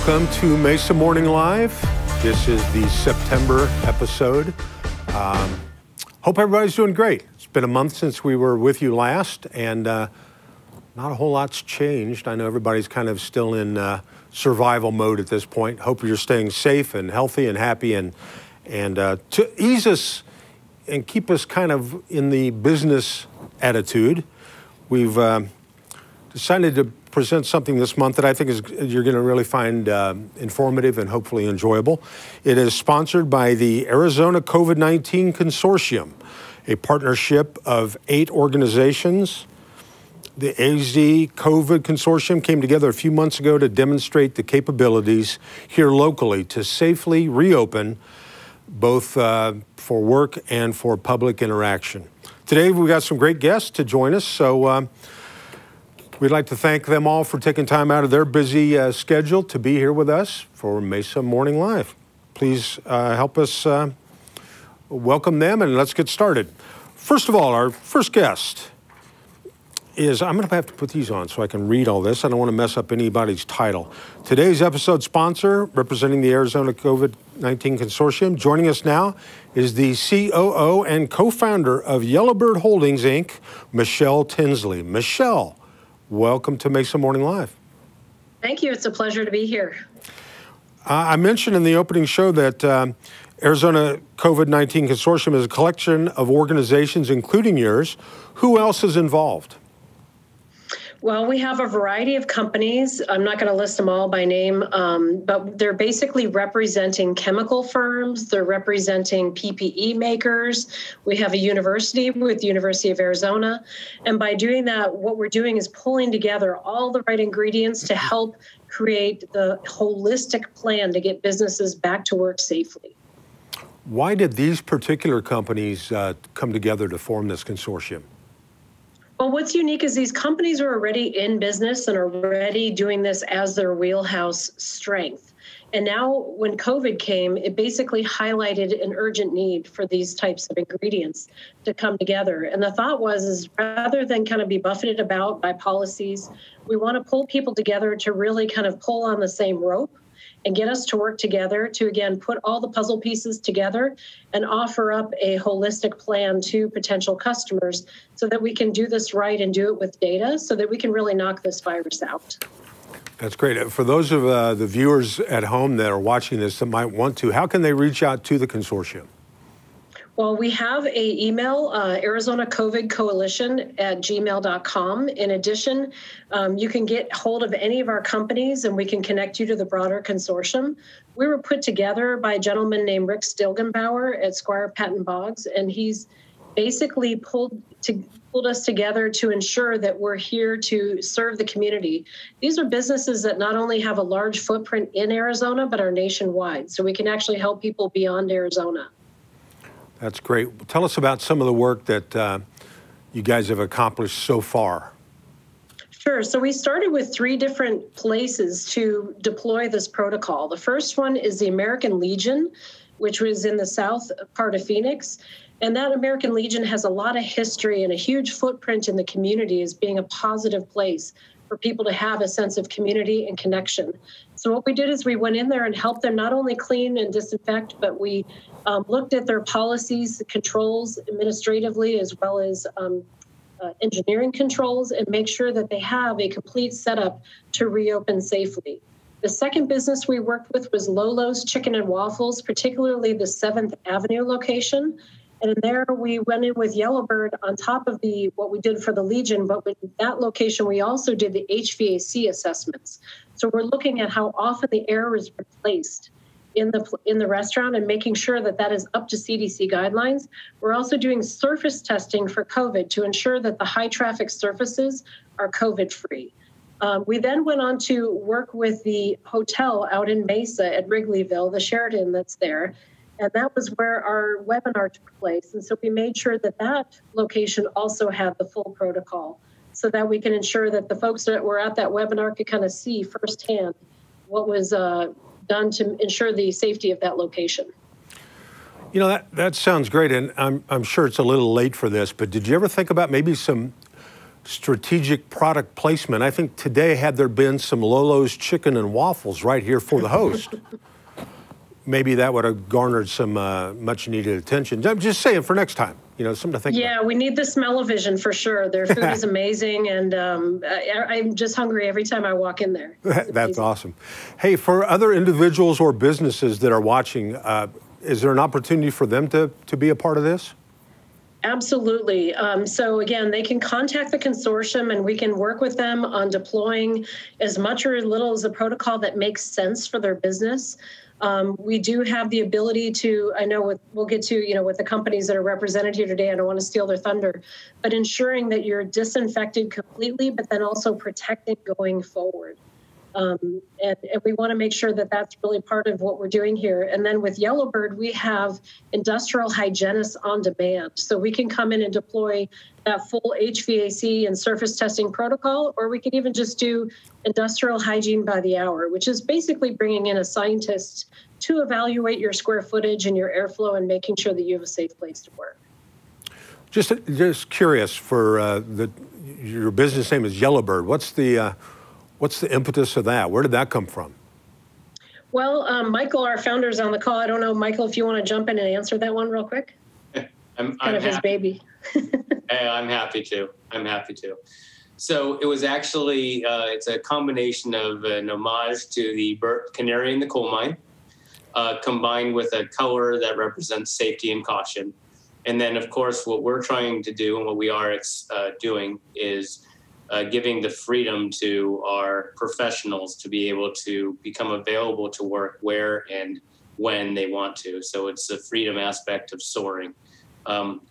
Welcome to Mesa Morning Live. This is the September episode. Hope everybody's doing great. It's been a month since we were with you last, and not a whole lot's changed. I know everybody's kind of still in survival mode at this point. Hope you're staying safe and healthy and happy, and to ease us and keep us kind of in the business attitude, we've decided to present something this month that I think you're going to really find informative and hopefully enjoyable. It is sponsored by the Arizona COVID-19 Consortium, a partnership of 8 organizations. The AZ COVID Consortium came together a few months ago to demonstrate the capabilities here locally to safely reopen both for work and for public interaction. Today we've got some great guests to join us, so we'd like to thank them all for taking time out of their busy schedule to be here with us for Mesa Morning Live. Please help us welcome them, and let's get started. First of all, our first guest is, I'm going to have to put these on so I can read all this. I don't want to mess up anybody's title. Today's episode sponsor, representing the Arizona COVID-19 Consortium, joining us now is the COO and co-founder of Yellowbird Holdings, Inc., Michelle Tinsley. Michelle, welcome to Mesa Morning Live. Thank you. It's a pleasure to be here. I mentioned in the opening show that Arizona COVID-19 Consortium is a collection of organizations, including yours. Who else is involved? Well, we have a variety of companies. I'm not going to list them all by name, but they're basically representing chemical firms. They're representing PPE makers. We have a university with the University of Arizona. And by doing that, what we're doing is pulling together all the right ingredients to help create the holistic plan to get businesses back to work safely. Why did these particular companies come together to form this consortium? Well, what's unique is these companies are already in business and are already doing this as their wheelhouse strength. And now when COVID came, it basically highlighted an urgent need for these types of ingredients to come together. And the thought is rather than kind of be buffeted about by policies, we want to pull people together to really kind of pull on the same rope and get us to work together to, again, put all the puzzle pieces together and offer up a holistic plan to potential customers so that we can do this right and do it with data so that we can really knock this virus out. That's great. For those of the viewers at home that are watching this that might want to, how can they reach out to the consortium? Well, we have an email, Arizona COVID Coalition at gmail.com. In addition, you can get hold of any of our companies and we can connect you to the broader consortium. We were put together by a gentleman named Rick Stilgenbauer at Squire Patton Boggs, and he's basically pulled us together to ensure that we're here to serve the community. These are businesses that not only have a large footprint in Arizona, but are nationwide. So we can actually help people beyond Arizona. That's great. Tell us about some of the work that you guys have accomplished so far. Sure. So we started with 3 different places to deploy this protocol. The first one is the American Legion, which was in the south part of Phoenix. And that American Legion has a lot of history and a huge footprint in the community as being a positive place for people to have a sense of community and connection. So what we did is we went in there and helped them not only clean and disinfect, but we looked at their policies, controls administratively, as well as engineering controls, and make sure that they have a complete setup to reopen safely. The second business we worked with was Lolo's Chicken and Waffles, particularly the 7th Avenue location. And there we went in with Yellowbird on top of what we did for the Legion, but with that location, we also did the HVAC assessments. So we're looking at how often the air is replaced in the restaurant and making sure that that is up to CDC guidelines. We're also doing surface testing for COVID to ensure that the high traffic surfaces are COVID-free. We then went on to work with the hotel out in Mesa at Wrigleyville, the Sheraton that's there. And that was where our webinar took place. And so we made sure that that location also had the full protocol so that we can ensure that the folks that were at that webinar could kind of see firsthand what was done to ensure the safety of that location. You know, that sounds great. And I'm sure it's a little late for this, but did you ever think about maybe some strategic product placement. I think today, had there been some Lolo's chicken and waffles right here for the host, maybe that would have garnered some much needed attention. I'm just saying for next time, you know, something to think about. Yeah, we need the smell-o-vision for sure. Their food is amazing, and I'm just hungry every time I walk in there. That's awesome. Hey, for other individuals or businesses that are watching, is there an opportunity for them to be a part of this? Absolutely. So again, they can contact the consortium and we can work with them on deploying as much or as little as a protocol that makes sense for their business. We do have the ability to, I know we'll get to, you know, with the companies that are represented here today, I don't want to steal their thunder, but ensuring that you're disinfected completely, but then also protecting going forward. And we want to make sure that that's really part of what we're doing here. And then with Yellowbird, we have industrial hygienists on demand. So we can come in and deploy that full HVAC and surface testing protocol, or we can even just do industrial hygiene by the hour, which is basically bringing in a scientist to evaluate your square footage and your airflow and making sure that you have a safe place to work. Just curious, for your business name is Yellowbird. What's the impetus of that? Where did that come from? Well, Michael, our founder, is on the call. I don't know, Michael, if you want to jump in and answer that one real quick. I'm his baby. Hey, I'm happy to. So it was actually, it's a combination of an homage to the canary in the coal mine, combined with a color that represents safety and caution. And then, of course, what we're trying to do and what we are doing is giving the freedom to our professionals to be able to become available to work where and when they want to. So it's the freedom aspect of soaring.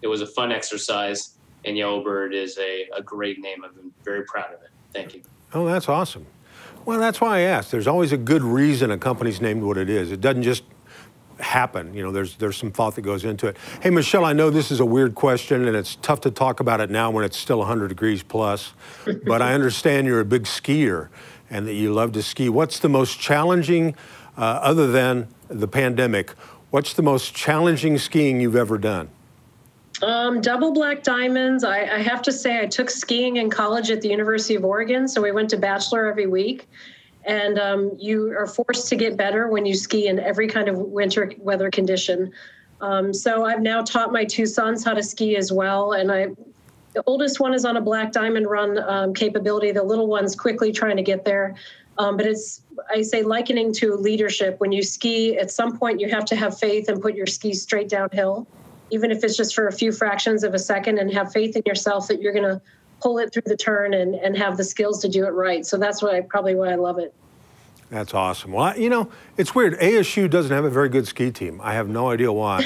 It was a fun exercise, and Yellowbird is a great name. I'm very proud of it. Thank you. Oh, that's awesome. Well, that's why I asked. There's always a good reason a company's named what it is. It doesn't just happen. You know, there's some thought that goes into it. Hey, Michelle, I know this is a weird question, and it's tough to talk about it now when it's still 100 degrees plus, but I understand you're a big skier and that you love to ski. What's the most challenging, other than the pandemic, what's the most challenging skiing you've ever done? Double black diamonds. I have to say I took skiing in college at the University of Oregon, so we went to Bachelor every week. And you are forced to get better when you ski in every kind of winter weather condition. So I've now taught my two sons how to ski as well. And the oldest one is on a black diamond run capability. The little one's quickly trying to get there. But it's, I say, likening to leadership. When you ski, at some point you have to have faith and put your skis straight downhill, even if it's just for a few fractions of a second, and have faith in yourself that you're going to pull it through the turn and have the skills to do it right. So that's probably why I love it. That's awesome. Well, you know, it's weird. ASU doesn't have a very good ski team. I have no idea why.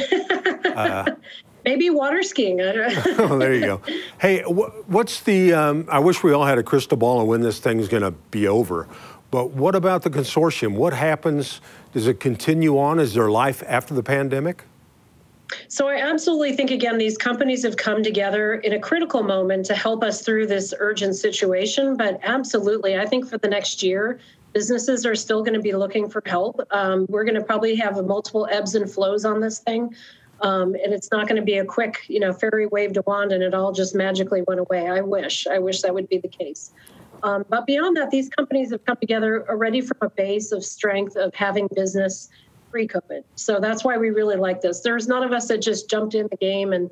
Maybe water skiing. I don't know. Oh, there you go. Hey, what's the, I wish we all had a crystal ball on when this thing's going to be over. But what about the consortium? What happens? Does it continue on? Is there life after the pandemic? So I absolutely think, again, these companies have come together in a critical moment to help us through this urgent situation. But absolutely, I think for the next year, businesses are still going to be looking for help. We're going to probably have multiple ebbs and flows on this thing. And it's not going to be a quick, you know, fairy waved a wand and it all just magically went away. I wish that would be the case. But beyond that, these companies have come together already from a base of strength of having business pre-COVID. So that's why we really like this. There's none of us that just jumped in the game and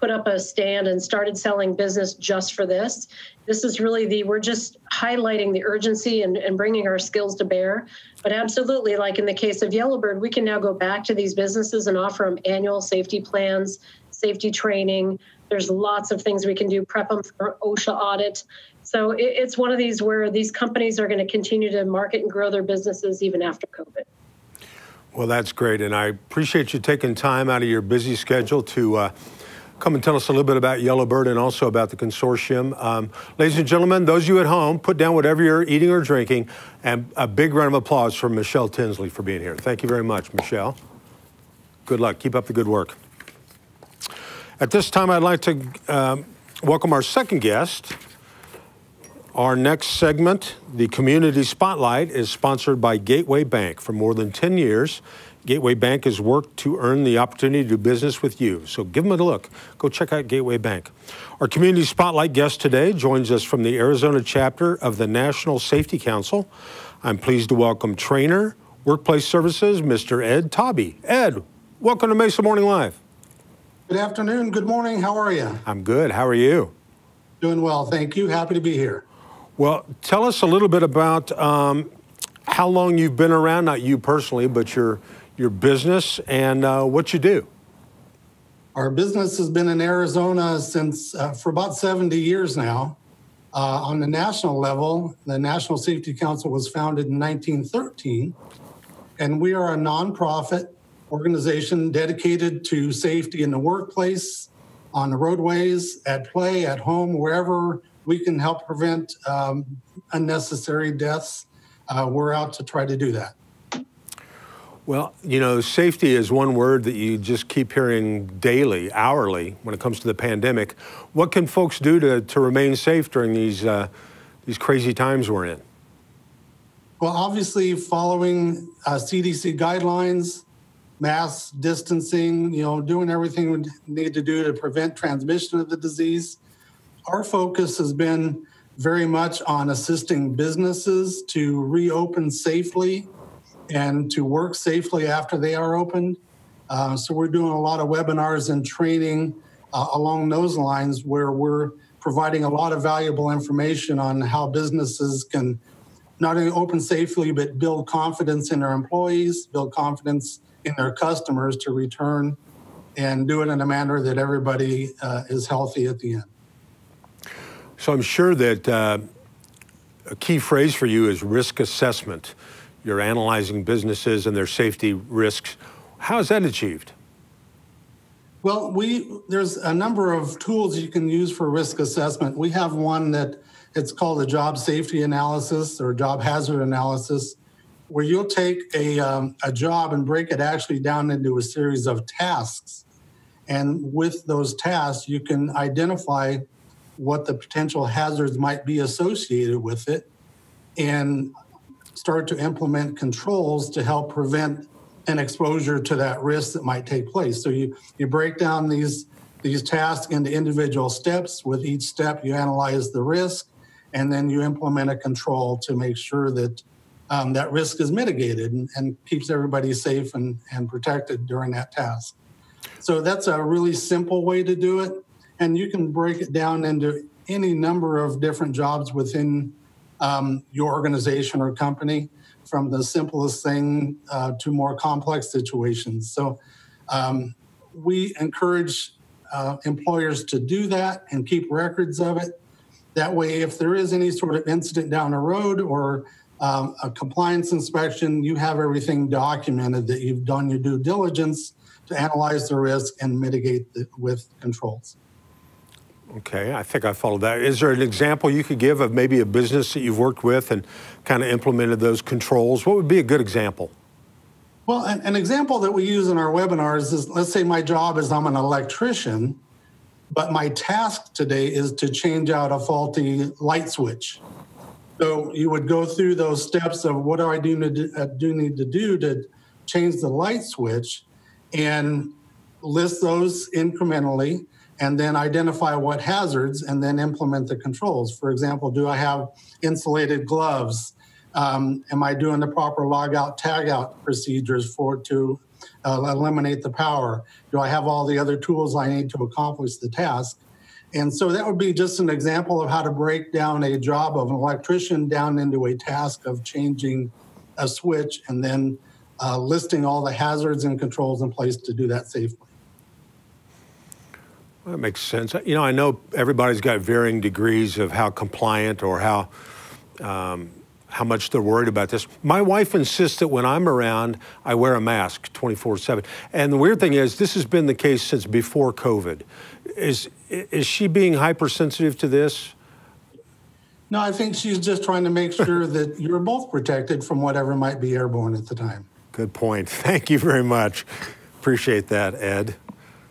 put up a stand and started selling business just for this. This is really we're just highlighting the urgency and bringing our skills to bear. But absolutely, like in the case of Yellowbird, we can now go back to these businesses and offer them annual safety plans, safety training. There's lots of things we can do, prep them for OSHA audit. So it's one of these where these companies are going to continue to market and grow their businesses even after COVID. Well, that's great. And I appreciate you taking time out of your busy schedule to come and tell us a little bit about Yellowbird and also about the consortium. Ladies and gentlemen, those of you at home, put down whatever you're eating or drinking, and a big round of applause for Michelle Tinsley for being here. Thank you very much, Michelle. Good luck. Keep up the good work. At this time, I'd like to welcome our second guest Our next segment, the Community Spotlight, is sponsored by Gateway Bank. For more than 10 years, Gateway Bank has worked to earn the opportunity to do business with you. So give them a look. Go check out Gateway Bank. Our Community Spotlight guest today joins us from the Arizona chapter of the National Safety Council. I'm pleased to welcome Trainer, Workplace Services, Mr. Ed Tobby. Ed, welcome to Mesa Morning Live. Good afternoon. Good morning. How are you? I'm good. How are you? Doing well. Thank you. Happy to be here. Well, tell us a little bit about how long you've been around, not you personally, but your business and what you do. Our business has been in Arizona since for about 70 years now. On the national level, the National Safety Council was founded in 1913, and we are a nonprofit organization dedicated to safety in the workplace, on the roadways, at play, at home, wherever we can help prevent unnecessary deaths. We're out to try to do that. Well, you know, safety is one word that you just keep hearing daily, hourly, when it comes to the pandemic. What can folks do to remain safe during these crazy times we're in? Well, obviously, following CDC guidelines, mask distancing, doing everything we need to do to prevent transmission of the disease. Our focus has been very much on assisting businesses to reopen safely and to work safely after they are opened. So we're doing a lot of webinars and training along those lines, where we're providing a lot of valuable information on how businesses can not only open safely, but build confidence in their employees, build confidence in their customers to return, and do it in a manner that everybody is healthy at the end. So I'm sure that a key phrase for you is risk assessment. You're analyzing businesses and their safety risks. How is that achieved? Well, there's a number of tools you can use for risk assessment. We have one that it's called a job safety analysis or job hazard analysis, where you'll take a job and break it actually down into a series of tasks. And with those tasks, you can identify what the potential hazards might be associated with it and start to implement controls to help prevent an exposure to that risk that might take place. So you break down these tasks into individual steps. With each step, you analyze the risk, and then you implement a control to make sure that that risk is mitigated and keeps everybody safe and protected during that task. So that's a really simple way to do it. And you can break it down into any number of different jobs within your organization or company, from the simplest thing to more complex situations. So we encourage employers to do that and keep records of it. That way, if there is any sort of incident down the road or a compliance inspection, you have everything documented that you've done your due diligence to analyze the risk and mitigate it with controls. Okay, I think I followed that. Is there an example you could give of maybe a business that you've worked with and kind of implemented those controls? What would be a good example? Well, an example that we use in our webinars is, let's say my job is I'm an electrician, but my task today is to change out a faulty light switch. So you would go through those steps of what do I need to do to change the light switch, and list those incrementally, and then identify what hazards, and then implement the controls. For example, do I have insulated gloves? Am I doing the proper log-out, tag-out procedures to eliminate the power? Do I have all the other tools I need to accomplish the task? And so that would be just an example of how to break down a job of an electrician down into a task of changing a switch, and then listing all the hazards and controls in place to do that safely. That makes sense. You know, I know everybody's got varying degrees of how compliant or how much they're worried about this. My wife insists that when I'm around, I wear a mask 24/7. And the weird thing is, this has been the case since before COVID. Is she being hypersensitive to this? No, I think she's just trying to make sure that you're both protected from whatever might be airborne at the time. Good point. Thank you very much. Appreciate that, Ed.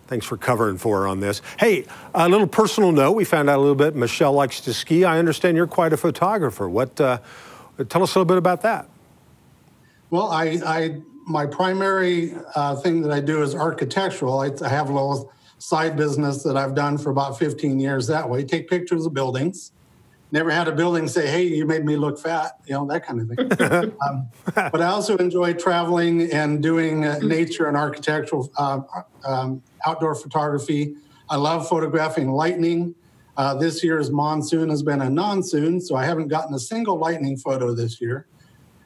Thanks for covering for her on this. Hey, a little personal note. We found out a little bit. Michelle likes to ski. I understand you're quite a photographer. Tell us a little bit about that. Well, my primary thing that I do is architectural. I have a little side business that I've done for about 15 years that way. Take pictures of buildings. Never had a building say, hey, you made me look fat, that kind of thing. But I also enjoy traveling and doing nature and architectural outdoor photography. I love photographing lightning. This year's monsoon has been a non-soon, so I haven't gotten a single lightning photo this year.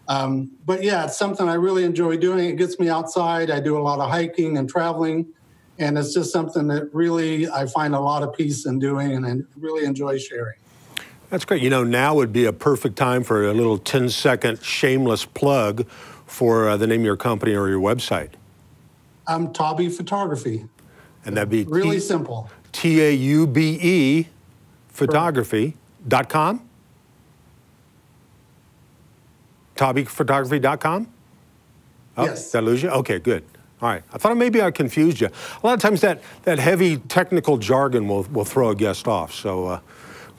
But yeah, it's something I really enjoy doing. It gets me outside. I do a lot of hiking and traveling, and it's just something that really I find a lot of peace in doing and I really enjoy sharing. That's great. Now would be a perfect time for a little 10-second shameless plug for the name of your company or your website. Taube Photography. And that'd be really simple. TAUBE photography.com? TaubePhotography.com? Oh, yes. Did I lose you? Okay, good. All right. I thought maybe I confused you. A lot of times that heavy technical jargon will throw a guest off. So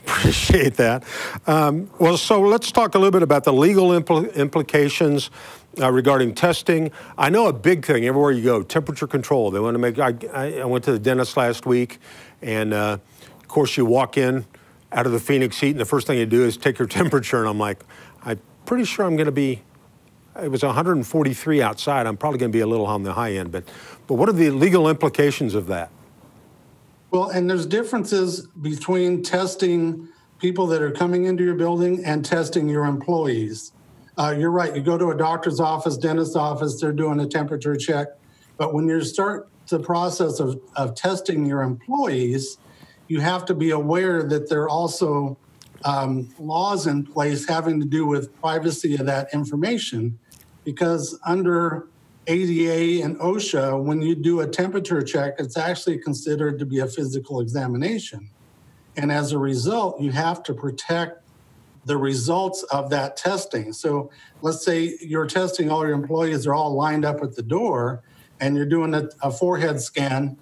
appreciate that. Well, so let's talk a little bit about the legal implications regarding testing. I know a big thing everywhere you go, temperature control. They want to make, I went to the dentist last week, and of course you walk in out of the Phoenix heat, and the first thing you do is take your temperature, and I'm like, I'm pretty sure I'm going to be, it was 143 outside. I'm probably going to be a little on the high end, but what are the legal implications of that? Well, and there's differences between testing people that are coming into your building and testing your employees. You're right. You go to a doctor's office, dentist's office, they're doing a temperature check. But when you start the process of testing your employees, you have to be aware that there are also laws in place having to do with privacy of that information. Because under ADA and OSHA, when you do a temperature check, it's actually considered to be a physical examination. And as a result, you have to protect the results of that testing. So let's say you're testing all your employees, they're all lined up at the door, and you're doing a forehead scan.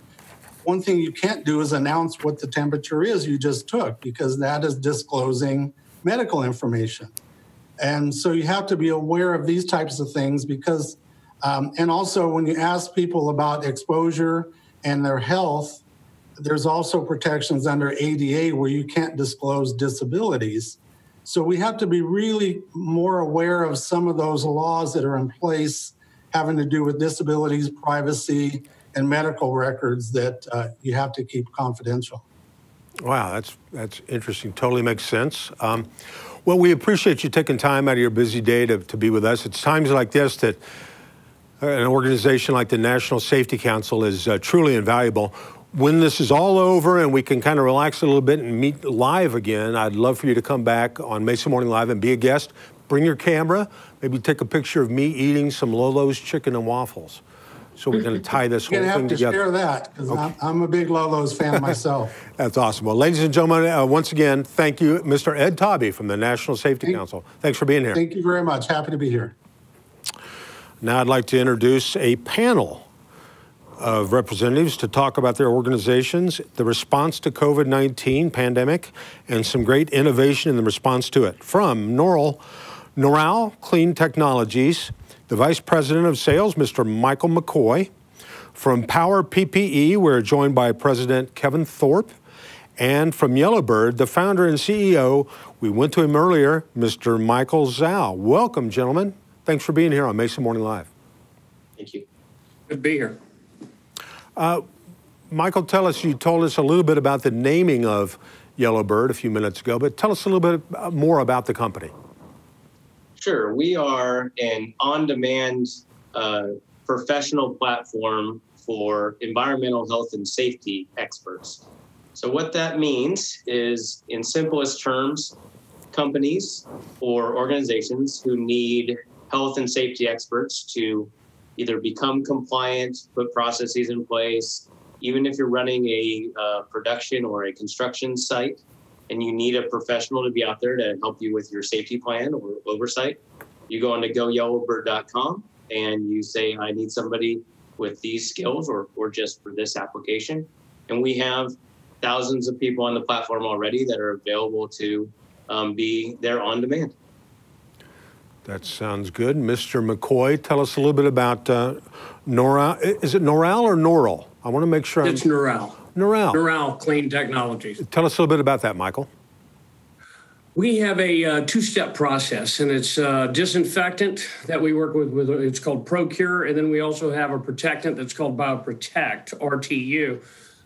One thing you can't do is announce what the temperature is you just took, because that is disclosing medical information. And so you have to be aware of these types of things because and also, when you ask people about exposure and their health, there's also protections under ADA where you can't disclose disabilities. So we have to be really more aware of some of those laws that are in place having to do with disabilities, privacy, and medical records that you have to keep confidential. Wow, that's interesting. Totally makes sense. Well, we appreciate you taking time out of your busy day to be with us. It's times like this that an organization like the National Safety Council is truly invaluable. When this is all over and we can kind of relax a little bit and meet live again, I'd love for you to come back on Mesa Morning Live and be a guest. Bring your camera, maybe take a picture of me eating some Lolo's chicken and waffles. So we're going to tie this whole thing together. You're going to have to share that, because okay. I'm a big Lolo's fan myself. That's awesome. Well, ladies and gentlemen, once again, thank you, Mr. Ed Taube from the National Safety Council. Thanks for being here. Thank you very much. Happy to be here. Now I'd like to introduce a panel of representatives to talk about their organizations, the response to COVID-19 pandemic, and some great innovation in the response to it. From Noral Clean Technologies, the Vice President of Sales, Mr. Michael McCoy. From Power PPE, we're joined by President Kevin Thorpe. And from Yellowbird, the founder and CEO, we went to him earlier, Mr. Michael Zhao. Welcome, gentlemen. Thanks for being here on Mesa Morning Live. Thank you. Good to be here. Michael, you told us a little bit about the naming of Yellowbird a few minutes ago, but tell us a little bit more about the company. Sure. We are an on-demand professional platform for environmental health and safety experts. So what that means is, in simplest terms, companies or organizations who need health and safety experts to either become compliant, put processes in place, even if you're running a production or a construction site and you need a professional to be out there to help you with your safety plan or oversight, you go on to goyellowbird.com and you say, I need somebody with these skills or just for this application. And we have thousands of people on the platform already that are available to be there on demand. That sounds good. Mr. McCoy, tell us a little bit about Noral. Is it Noral or Noral? I want to make sure. It's Noral. Noral. Noral Clean Technologies. Tell us a little bit about that, Michael. We have a two-step process, and it's disinfectant that we work with. It's called ProCure, and then we also have a protectant that's called BioProtect, RTU.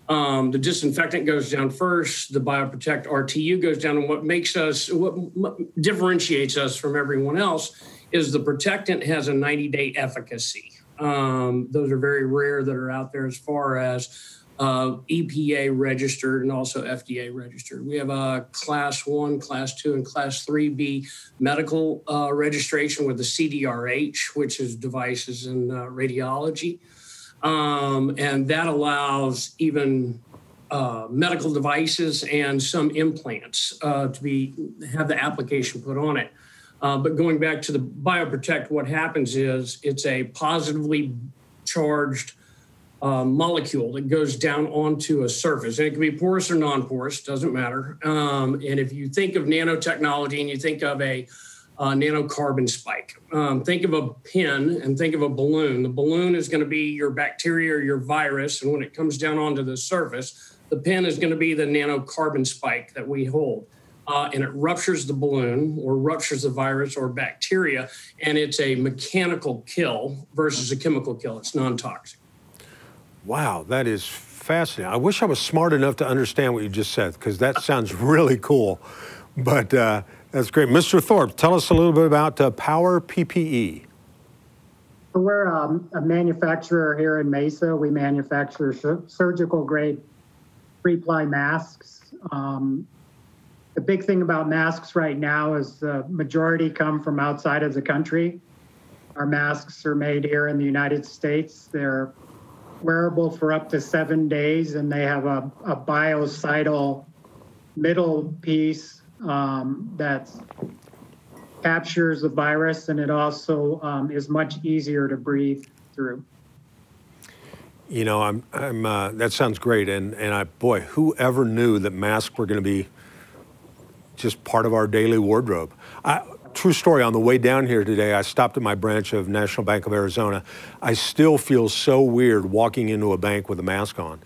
The disinfectant goes down first. The BioProtect RTU goes down, and what differentiates us from everyone else is the protectant has a 90-day efficacy. Those are very rare that are out there as far as EPA registered and also FDA registered. We have a Class 1, Class 2, and Class 3B medical registration with the CDRH, which is devices in radiology. And that allows even medical devices and some implants to have the application put on it. But going back to the BioProtect, what happens is it's a positively charged molecule that goes down onto a surface. And it can be porous or non-porous, doesn't matter. And if you think of nanotechnology and you think of a nanocarbon spike, think of a pin and think of a balloon. The balloon is going to be your bacteria or your virus. And when it comes down onto the surface, the pin is going to be the nanocarbon spike that we hold. And it ruptures the balloon or ruptures the virus or bacteria. And it's a mechanical kill versus a chemical kill. It's non-toxic. Wow, that is fascinating. I wish I was smart enough to understand what you just said, because that sounds really cool. But that's great. Mr. Thorpe, tell us a little bit about Power PPE. We're a manufacturer here in Mesa. We manufacture surgical-grade three-ply masks. The big thing about masks right now is the majority come from outside of the country. Our masks are made here in the United States. They're wearable for up to 7 days, and they have a biocidal middle piece that captures the virus, and it also is much easier to breathe through. You know, that sounds great, and boy, whoever knew that masks were going to be just part of our daily wardrobe. True story, on the way down here today, I stopped at my branch of National Bank of Arizona. I still feel so weird walking into a bank with a mask on.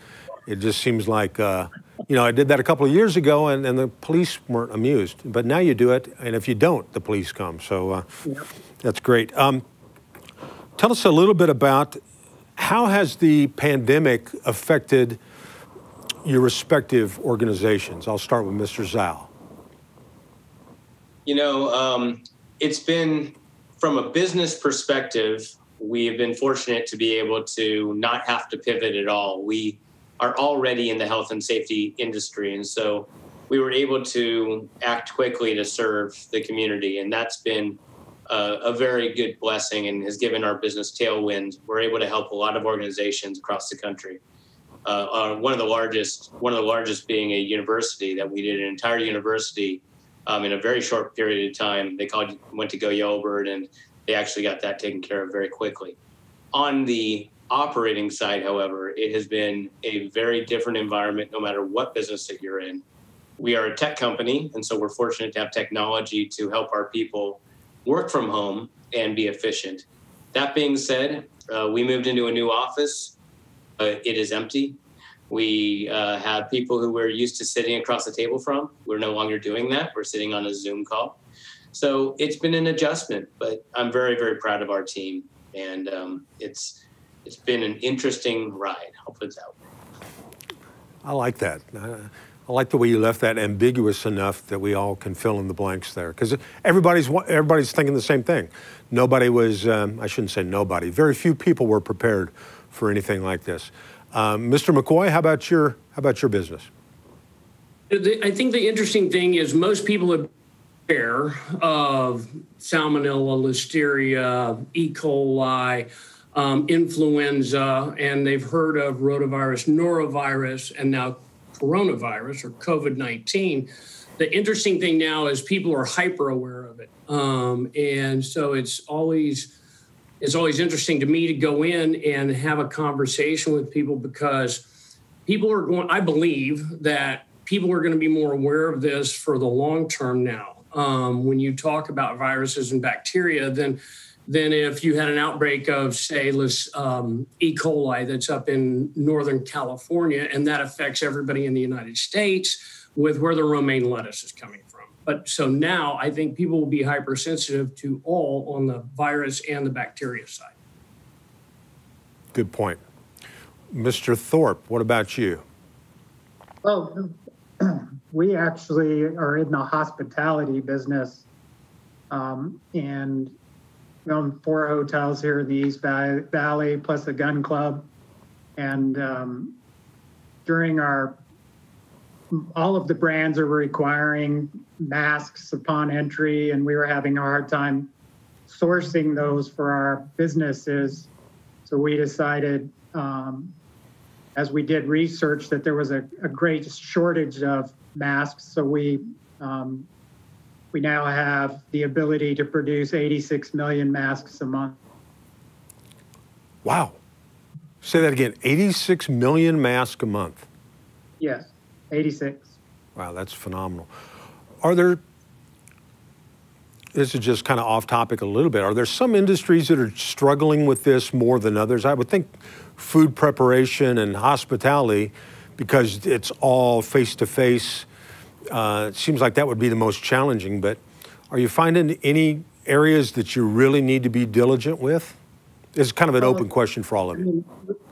It just seems like, I did that a couple of years ago and the police weren't amused. But now you do it, and if you don't, the police come. So That's great. Tell us a little bit about how has the pandemic affected your respective organizations? I'll start with Mr. Zhao. It's been, from a business perspective, we have been fortunate to be able to not have to pivot at all. We are already in the health and safety industry, and so we were able to act quickly to serve the community, and that's been a very good blessing and has given our business tailwind. We're able to help a lot of organizations across the country. One of the largest being a university that we did an entire university in a very short period of time. They went to Go Yellowbird, and they actually got that taken care of very quickly. On the operating side, however, it has been a very different environment no matter what business that you're in. We are a tech company, and so we're fortunate to have technology to help our people work from home and be efficient. That being said, we moved into a new office. It is empty. We have people who we're used to sitting across the table from. We're no longer doing that. We're sitting on a Zoom call. So it's been an adjustment, but I'm very, very proud of our team. And it's been an interesting ride. I'll put it that way. I like that. I like the way you left that ambiguous enough that we all can fill in the blanks there. Because everybody's thinking the same thing. Nobody was, I shouldn't say nobody, very few people were prepared for anything like this. Mr. McCoy, how about your business? I think the interesting thing is most people are aware of salmonella, listeria, E. coli, influenza, and they've heard of rotavirus, norovirus, and now coronavirus or COVID-19. The interesting thing now is people are hyper aware of it. And so it's always it's always interesting to me to go in and have a conversation with people, because I believe that people are going to be more aware of this for the long term now. When you talk about viruses and bacteria, then if you had an outbreak of, say, E. coli that's up in Northern California, and that affects everybody in the United States with where the romaine lettuce is coming from. But so now I think people will be hypersensitive to all on the virus and the bacteria side. Good point. Mr. Thorpe, what about you? Well, we actually are in the hospitality business, and we own 4 hotels here in the East Valley, plus a gun club. And during all of the brands are requiring masks upon entry, and we were having a hard time sourcing those for our businesses. So we decided, as we did research, that there was a great shortage of masks. So we now have the ability to produce 86 million masks a month. Wow. Say that again, 86 million masks a month. Yes, 86. Wow, that's phenomenal. This is just kind of off topic a little bit. Are there some industries that are struggling with this more than others? I would think food preparation and hospitality, because it's all face-to-face. It seems like that would be the most challenging, but are you finding any areas that you really need to be diligent with? It's kind of an open question for all of you.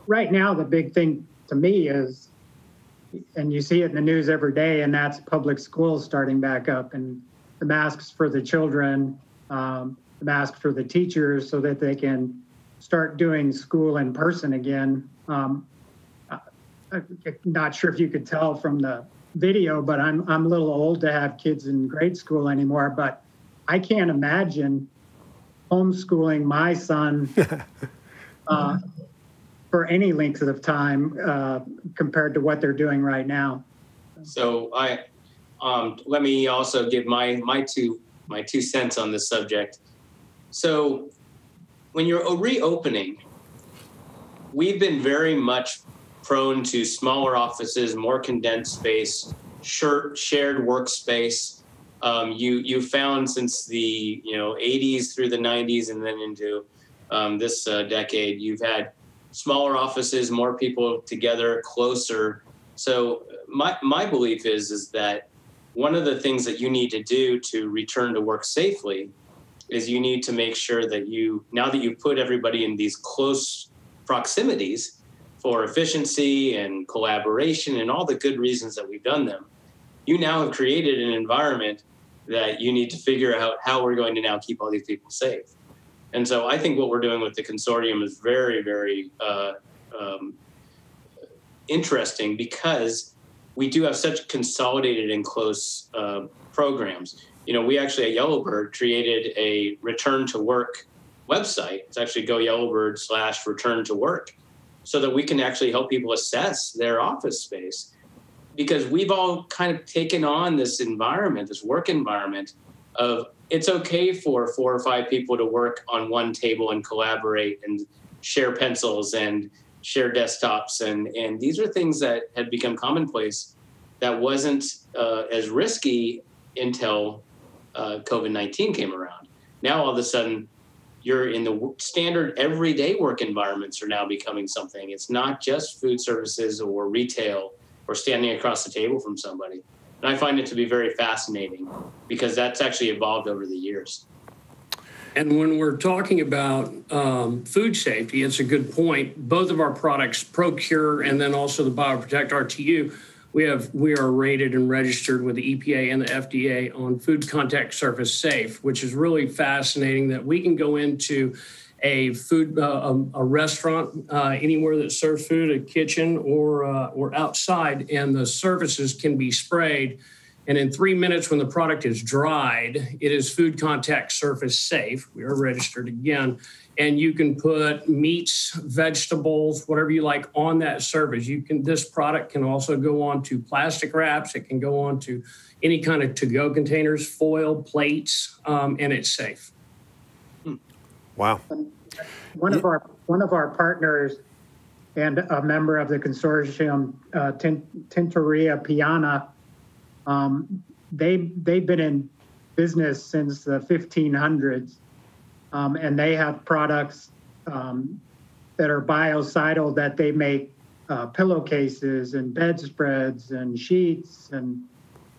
Right now, the big thing to me is, and you see it in the news every day, and that's public schools starting back up, and the masks for the children, the masks for the teachers, so that they can start doing school in person again. I'm not sure if you could tell from the video, but I'm a little old to have kids in grade school anymore, but I can't imagine homeschooling my son for any length of time compared to what they're doing right now. So let me also give my 2 cents on this subject. So when you're reopening, we've been very much prone to smaller offices, more condensed space, shared workspace. You found since the 80s through the 90s and then into this decade, you've had smaller offices, more people together, closer. So my belief is that one of the things that you need to do to return to work safely is you need to make sure that now that you've put everybody in these close proximities for efficiency and collaboration and all the good reasons that we've done them, you now have created an environment that you need to figure out how we're going to now keep all these people safe. And so I think what we're doing with the consortium is very, very interesting, because we do have such consolidated and close programs. We actually at Yellowbird created a return to work website. It's actually GoYellowbird/return to work, so that we can actually help people assess their office space, because we've all kind of taken on this environment, this work environment of it's okay for 4 or 5 people to work on one table and collaborate and share pencils and share desktops. And these are things that had become commonplace that wasn't as risky until COVID-19 came around. Now, all of a sudden, you're in the standard everyday work environments are now becoming something. It's not just food services or retail or standing across the table from somebody. And I find it to be very fascinating, because that's actually evolved over the years. And when we're talking about food safety, it's a good point. Both of our products, Procure and then also the BioProtect RTU, we are rated and registered with the EPA and the FDA on food contact surface safe, which is really fascinating that we can go into a restaurant, anywhere that serves food, a kitchen or outside, and the surfaces can be sprayed. And in 3 minutes, when the product is dried, it is food contact surface safe. We are registered again. And you can put meats, vegetables, whatever you like on that surface. This product can also go on to plastic wraps. It can go on to any kind of to-go containers, foil, plates, and it's safe. Wow. One of our partners and a member of the consortium, Tintoria Piana, they've been in business since the 1500s, and they have products that are biocidal that they make pillowcases and bedspreads and sheets and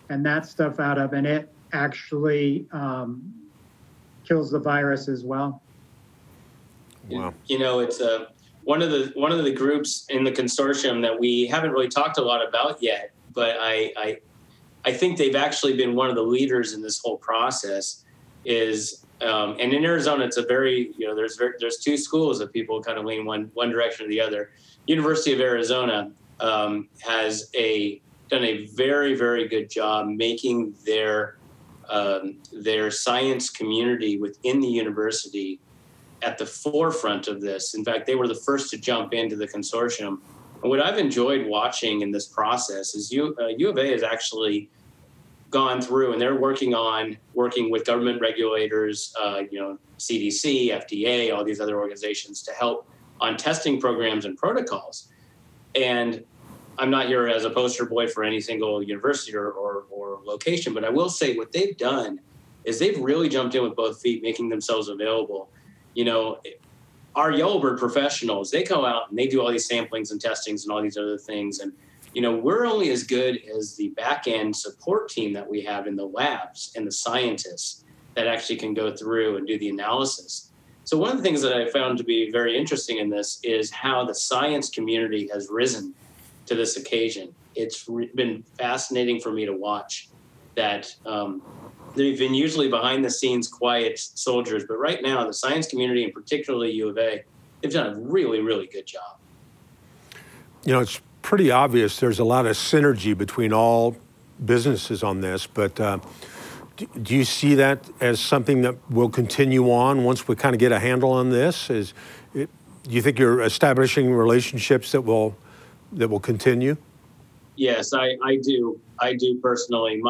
that stuff out of, and it actually kills the virus as well. Wow. You know, it's one of the groups in the consortium that we haven't really talked a lot about yet, but I think they've actually been one of the leaders in this whole process. Is and in Arizona, it's a very, you know, there's two schools of people kind of lean one direction or the other. University of Arizona has done a very, very good job making their science community within the university at the forefront of this. In fact, they were the first to jump into the consortium. And what I've enjoyed watching in this process is U of A has actually gone through, and they're working with government regulators, CDC, FDA, all these other organizations to help on testing programs and protocols. And I'm not here as a poster boy for any single university or location, but I will say what they've done is they've really jumped in with both feet, making themselves available. You know, our Yellowbird professionals, they go out and they do all these samplings and testings and all these other things. And, you know, we're only as good as the back end support team that we have in the labs and the scientists that actually can go through and do the analysis. So one of the things that I found to be very interesting in this is how the science community has risen to this occasion. It's been fascinating for me to watch that. They've been usually behind the scenes quiet soldiers, but right now the science community, and particularly U of A, they've done a really, really good job. You know, it's pretty obvious there's a lot of synergy between all businesses on this, but do you see that as something that will continue on once we kind of get a handle on this? Do you think you're establishing relationships that will continue? Yes, I do. I do personally.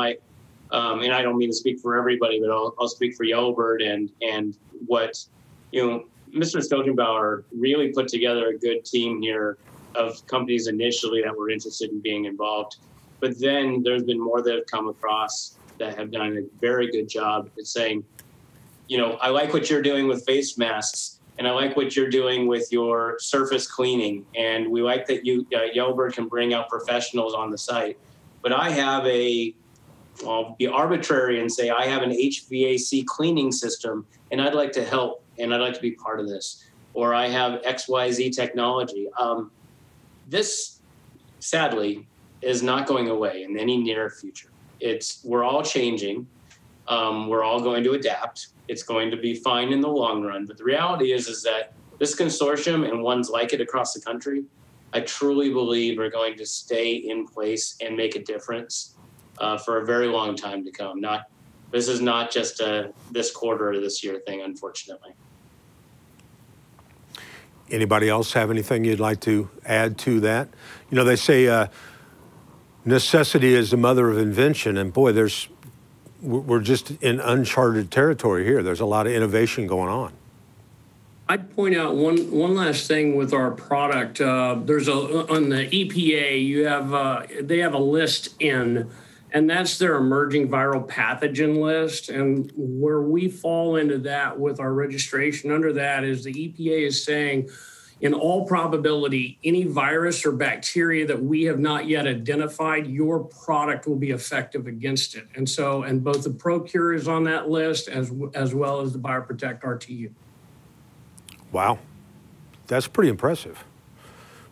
And I don't mean to speak for everybody, but I'll speak for Yellowbird and what, you know, Mr. Stogenbauer really put together a good team here of companies initially that were interested in being involved. But then there's been more that have come across that have done a very good job at saying, you know, I like what you're doing with face masks, and I like what you're doing with your surface cleaning. And we like that Yellowbird can bring out professionals on the site. But I have I'll be arbitrary and say I have an HVAC cleaning system and I'd like to help and I'd like to be part of this. Or I have XYZ technology. This, sadly, is not going away in any near future. We're all changing. We're all going to adapt. It's going to be fine in the long run. But the reality is that this consortium and ones like it across the country, I truly believe are going to stay in place and make a difference for a very long time to come. This is not just a this quarter or this year thing, unfortunately. Anybody else have anything you'd like to add to that? You know, they say necessity is the mother of invention, and boy, we're just in uncharted territory here. There's a lot of innovation going on. I'd point out one last thing with our product. On the EPA, they have a list in. And that's their emerging viral pathogen list. And where we fall into that with our registration under that is the EPA is saying, in all probability, any virus or bacteria that we have not yet identified, your product will be effective against it. And both the ProCure is on that list as well as the BioProtect RTU. Wow, that's pretty impressive.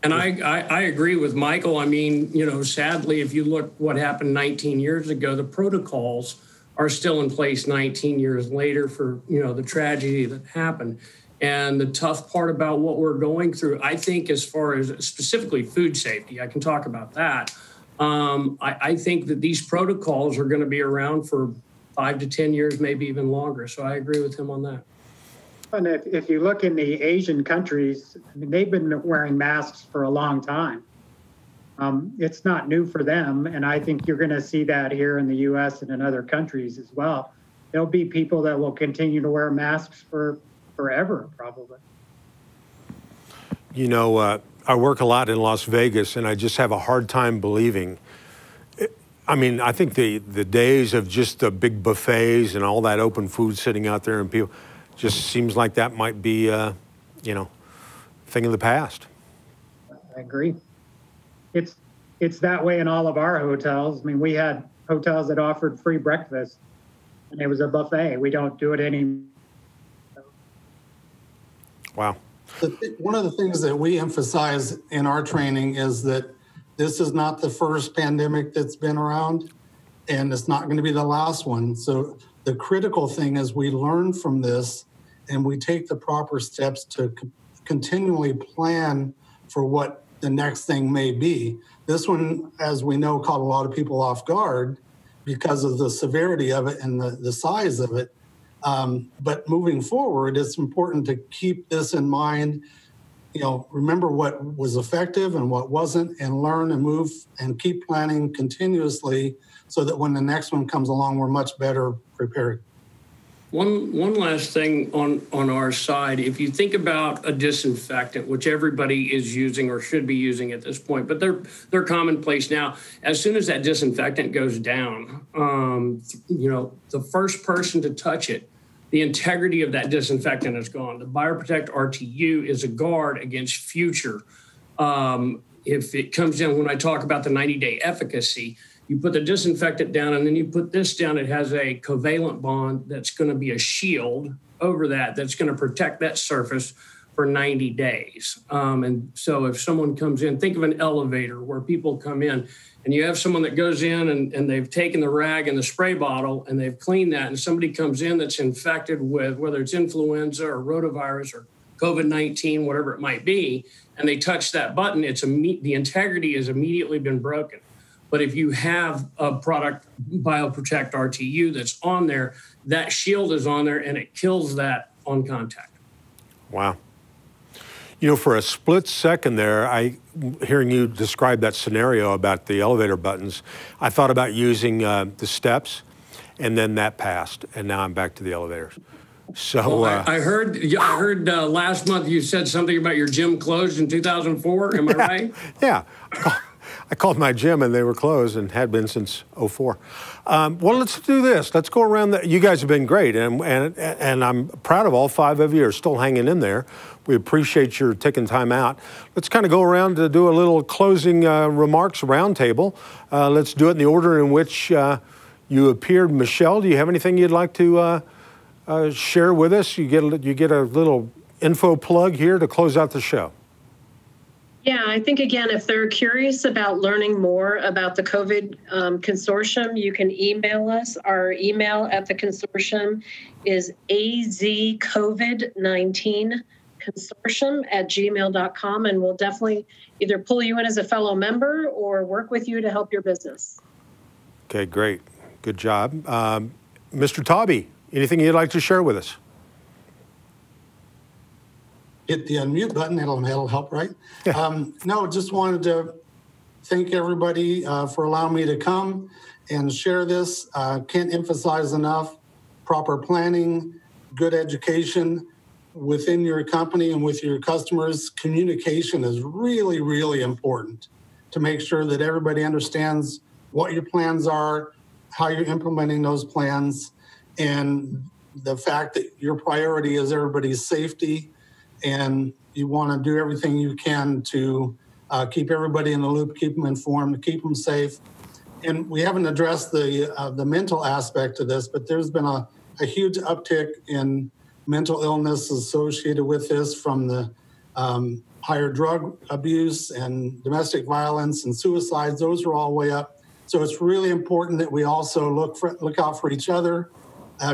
And I agree with Michael. I mean, you know, sadly, if you look what happened 19 years ago, the protocols are still in place 19 years later for, you know, the tragedy that happened. And the tough part about what we're going through, I think, as far as specifically food safety, I can talk about that. I think that these protocols are going to be around for 5 to 10 years, maybe even longer. So I agree with him on that. And if you look in the Asian countries, I mean, they've been wearing masks for a long time. It's not new for them, and I think you're going to see that here in the U.S. and in other countries as well. There'll be people that will continue to wear masks for forever, probably. You know, I work a lot in Las Vegas, and I just have a hard time believing. I mean, I think the days of just the big buffets and all that open food sitting out there and people, just seems like that might be, you know, thing of the past. I agree. It's that way in all of our hotels. I mean, we had hotels that offered free breakfast, and it was a buffet. We don't do it anymore. Wow. One of the things that we emphasize in our training is that this is not the first pandemic that's been around, and it's not going to be the last one. So the critical thing is we learn from this and we take the proper steps to continually plan for what the next thing may be. This one, as we know, caught a lot of people off guard because of the severity of it and the size of it. But moving forward, it's important to keep this in mind. You know, remember what was effective and what wasn't, and learn and move and keep planning continuously so that when the next one comes along, we're much better prepared. One last thing on our side, if you think about a disinfectant, which everybody is using or should be using at this point, but they're commonplace now. As soon as that disinfectant goes down, you know, the first person to touch it, the integrity of that disinfectant is gone. The BioProtect RTU is a guard against future. If it comes down, when I talk about the 90-day efficacy, you put the disinfectant down and then you put this down. It has a covalent bond that's going to be a shield over that's going to protect that surface for 90 days. And so if someone comes in, think of an elevator where people come in and you have someone that goes in and they've taken the rag and the spray bottle and they've cleaned that, and somebody comes in that's infected with whether it's influenza or rotavirus or COVID-19, whatever it might be, and they touch that button, the integrity has immediately been broken. But if you have a product, BioProtect RTU, that's on there, that shield is on there and it kills that on contact. Wow. You know, for a split second there, hearing you describe that scenario about the elevator buttons, I thought about using the steps, and then that passed, and now I'm back to the elevators. So well, I heard last month you said something about your gym closed in 2004. Am I right? Yeah. I called my gym and they were closed and had been since '04. Well, let's do this. Let's go around. You guys have been great, and I'm proud of all 5 of you are still hanging in there. We appreciate your taking time out. Let's kind of go around to do a little closing remarks roundtable. Let's do it in the order in which you appeared. Michelle, do you have anything you'd like to share with us? You get a little info plug here to close out the show. Yeah, I think, again, if they're curious about learning more about the COVID consortium, you can email us. Our email at the consortium is azcovid19consortium@gmail.com, and we'll definitely either pull you in as a fellow member or work with you to help your business. Okay, great. Good job. Mr. Tobby, anything you'd like to share with us? Hit the unmute button, that'll help, right? No, just wanted to thank everybody for allowing me to come and share this. Can't emphasize enough proper planning, good education within your company and with your customers. Communication is really, really important to make sure that everybody understands what your plans are, how you're implementing those plans, and the fact that your priority is everybody's safety. And you want to do everything you can to keep everybody in the loop, keep them informed, keep them safe. And we haven't addressed the mental aspect of this, but there's been a huge uptick in mental illness associated with this, from the higher drug abuse and domestic violence and suicides. Those are all way up. So it's really important that we also look out for each other,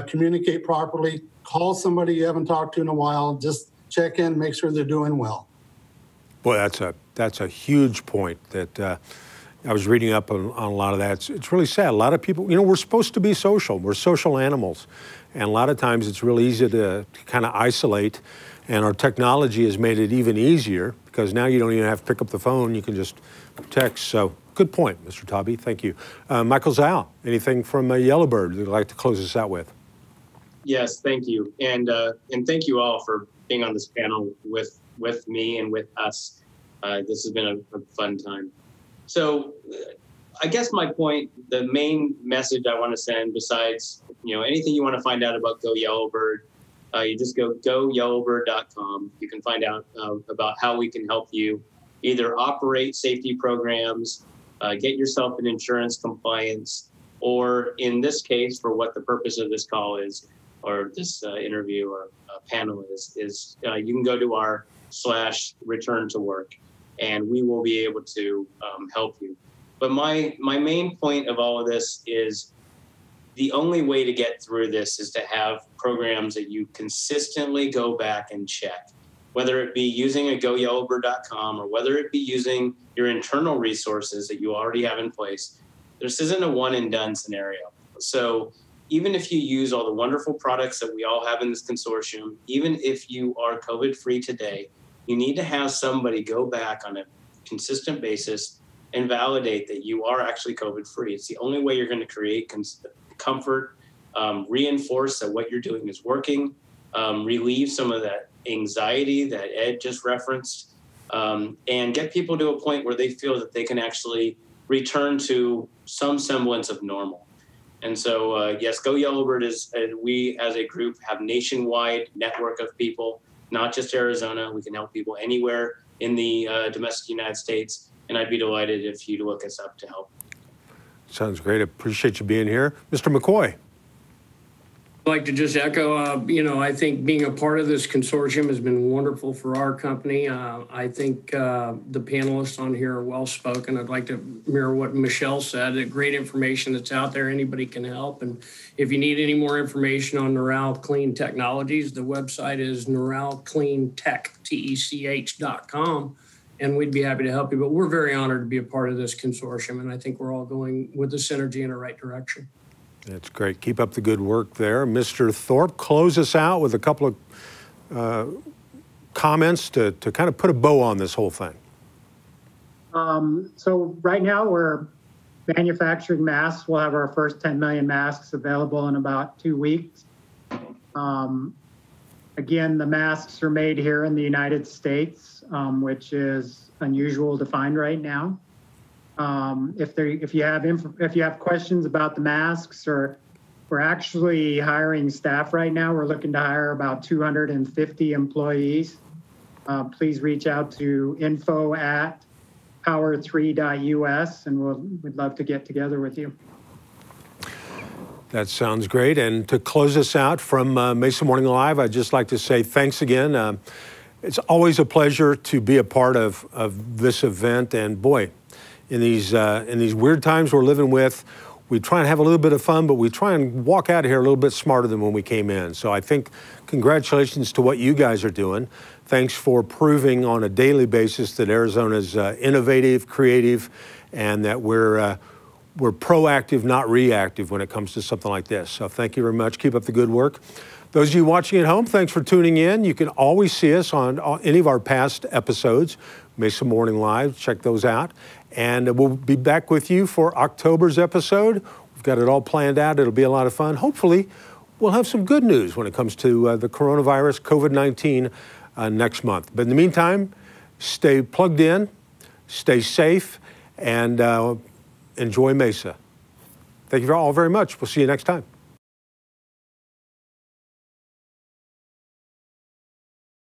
communicate properly, call somebody you haven't talked to in a while, just check in, make sure they're doing well. Boy, that's a huge point that I was reading up on a lot of that. It's really sad. A lot of people, you know, we're supposed to be social. We're social animals. And a lot of times it's really easy to kind of isolate. And our technology has made it even easier because now you don't even have to pick up the phone. You can just text. So good point, Mr. Tobby. Thank you. Michael Zhao, anything from Yellowbird you'd like to close us out with? Yes, thank you. And thank you all for being on this panel with with me and with us. This has been a fun time. So I guess my point, the main message I want to send, besides, anything you want to find out about Go Yellowbird, you just go goyellowbird.com. You can find out about how we can help you either operate safety programs, get yourself in insurance compliance, or in this case, for what the purpose of this call is, or this interview or panel is you can go to our /return to work, and we will be able to help you. But my main point of all of this is the only way to get through this is to have programs that you consistently go back and check, whether it be using a goyellowbird.com or whether it be using your internal resources that you already have in place. This isn't a one and done scenario. So even if you use all the wonderful products that we all have in this consortium, even if you are COVID-free today, you need to have somebody go back on a consistent basis and validate that you are actually COVID-free. It's the only way you're going to create comfort, reinforce that what you're doing is working, relieve some of that anxiety that Ed just referenced, and get people to a point where they feel that they can actually return to some semblance of normal. And so, yes, Go Yellowbird we as a group have nationwide network of people, not just Arizona. We can help people anywhere in the domestic United States. And I'd be delighted if you'd look us up to help. Sounds great. I appreciate you being here. Mr. McCoy. I'd like to just echo, I think being a part of this consortium has been wonderful for our company. I think the panelists on here are well spoken. I'd like to mirror what Michelle said, that great information that's out there, anybody can help. And if you need any more information on Neural Clean Technologies, the website is neuralcleantech.com. And we'd be happy to help you. But we're very honored to be a part of this consortium. And I think we're all going with the synergy in the right direction. That's great. Keep up the good work there. Mr. Thorpe, close us out with a couple of comments to kind of put a bow on this whole thing. So right now we're manufacturing masks. We'll have our first 10 million masks available in about 2 weeks. Again, the masks are made here in the United States, which is unusual to find right now. If you have questions about the masks, or we're actually hiring staff right now. We're looking to hire about 250 employees. Please reach out to info@power3.us, and we'd love to get together with you. That sounds great. And to close us out from Mesa Morning Live, I'd just like to say thanks again. It's always a pleasure to be a part of this event. And boy, in these weird times we're living with, we try and have a little bit of fun, but we try and walk out of here a little bit smarter than when we came in. So I think congratulations to what you guys are doing. Thanks for proving on a daily basis that Arizona's innovative, creative, and that we're proactive, not reactive when it comes to something like this. So thank you very much. Keep up the good work. Those of you watching at home, thanks for tuning in. You can always see us on any of our past episodes, Mesa Morning Live. Check those out. And we'll be back with you for October's episode. We've got it all planned out. It'll be a lot of fun. Hopefully, we'll have some good news when it comes to the coronavirus, COVID-19, next month. But in the meantime, stay plugged in, stay safe, and enjoy Mesa. Thank you all very much. We'll see you next time.